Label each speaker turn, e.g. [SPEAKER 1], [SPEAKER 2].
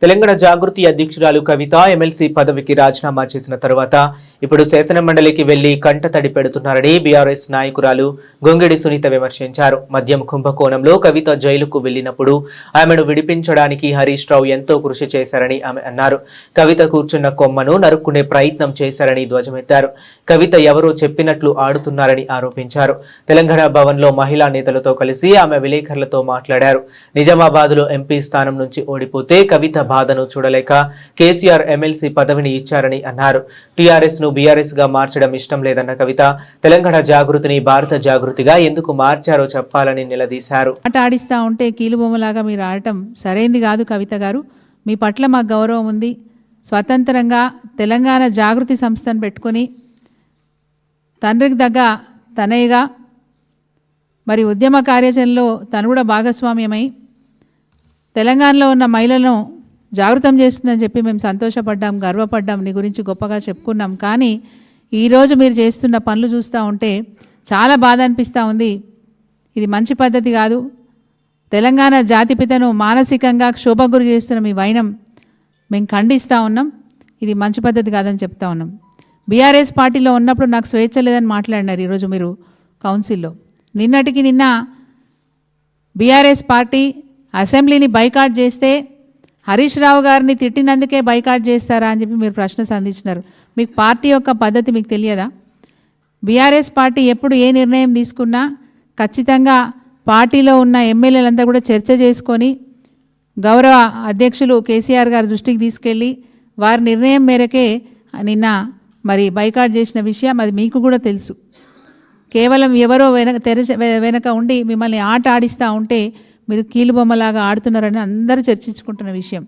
[SPEAKER 1] తెలంగాణ జాగృతి అధ్యక్షురాలు కవిత ఎమ్మెల్సీ పదవికి రాజీనామా చేసిన తర్వాత ఇప్పుడు శాసనమండలికి వెళ్లి కంటతడి పెడుతున్నారని బీఆర్ఎస్ నాయకురాలు గొంగిడి సునీత విమర్శించారు. మద్యం కుంభకోణంలో కవిత జైలుకు వెళ్లినప్పుడు ఆమెను విడిపించడానికి హరీష్ రావు ఎంతో కృషి చేశారని ఆమె అన్నారు. కవిత కూర్చున్న కొమ్మను నరుక్కునే ప్రయత్నం చేశారని ధ్వజమెత్తారు. కవిత ఎవరో చెప్పినట్లు ఆడుతున్నారని ఆరోపించారు. తెలంగాణ భవన్లో మహిళా నేతలతో కలిసి ఆమె విలేకరులతో మాట్లాడారు. నిజామాబాద్లో ఎంపీ స్థానం నుంచి ఓడిపోతే కవిత బాధను చూడలేక కేసీఆర్ ఎమ్మెల్సీ పదవిని ఇచ్చారని అన్నారు. టీఆర్ఎస్ ను బీఆర్ఎస్ గా మార్చడం ఇష్టం లేదన్న కవిత తెలంగాణ జాగృతిని భారత జాగృతిగా ఎందుకు మార్చారో చెప్పాలని నిలదీశారు.
[SPEAKER 2] ఆట ఆడిస్తా ఉంటే కీలుబొమ్మలాగా మీరు ఆడటం సరైంది కాదు కవిత గారు. మీ పట్ల మాకు గౌరవం ఉంది. స్వతంత్రంగా తెలంగాణ జాగృతి సంస్థను పెట్టుకొని తండ్రికి దగ్గ తనయ్యగా మరి ఉద్యమ కార్యాచరణలో తను కూడా భాగస్వామ్యమై తెలంగాణలో ఉన్న మహిళలను జాగృతం చేస్తుందని చెప్పి మేము సంతోషపడ్డాం, గర్వపడ్డాం, నీ గురించి గొప్పగా చెప్పుకున్నాం. కానీ ఈరోజు మీరు చేస్తున్న పనులు చూస్తూ ఉంటే చాలా బాధ అనిపిస్తూ ఉంది. ఇది మంచి పద్ధతి కాదు. తెలంగాణ జాతిపితను మానసికంగా క్షోభకు గురి చేస్తున్న మీ వైనం మేము ఖండిస్తూ ఉన్నాం. ఇది మంచి పద్ధతి కాదని చెప్తా ఉన్నాం. బీఆర్ఎస్ పార్టీలో ఉన్నప్పుడు నాకు స్వేచ్ఛ లేదని మాట్లాడినారు. ఈరోజు మీరు కౌన్సిల్లో నిన్నటికి నిన్న బీఆర్ఎస్ పార్టీ అసెంబ్లీని బైకాట్ చేస్తే హరీష్ రావు గారిని తిట్టినందుకే బైకాట్ చేస్తారా అని చెప్పి మీరు ప్రశ్న సంధించినారు. మీకు పార్టీ యొక్క పద్ధతి మీకు తెలియదా? బీఆర్ఎస్ పార్టీ ఎప్పుడు ఏ నిర్ణయం తీసుకున్నా ఖచ్చితంగా పార్టీలో ఉన్న ఎమ్మెల్యేలంతా కూడా చర్చ చేసుకొని గౌరవ అధ్యక్షులు కేసీఆర్ గారి దృష్టికి తీసుకెళ్ళి వారి నిర్ణయం మేరకే నిన్న మరి బైకాట్ చేసిన విషయం అది మీకు కూడా తెలుసు. కేవలం ఎవరో వెనక ఉండి మిమ్మల్ని ఆట ఆడిస్తూ ఉంటే మీరు కీలుబొమ్మలాగా ఆడుతున్నారని అందరూ చర్చించుకుంటున్న విషయం.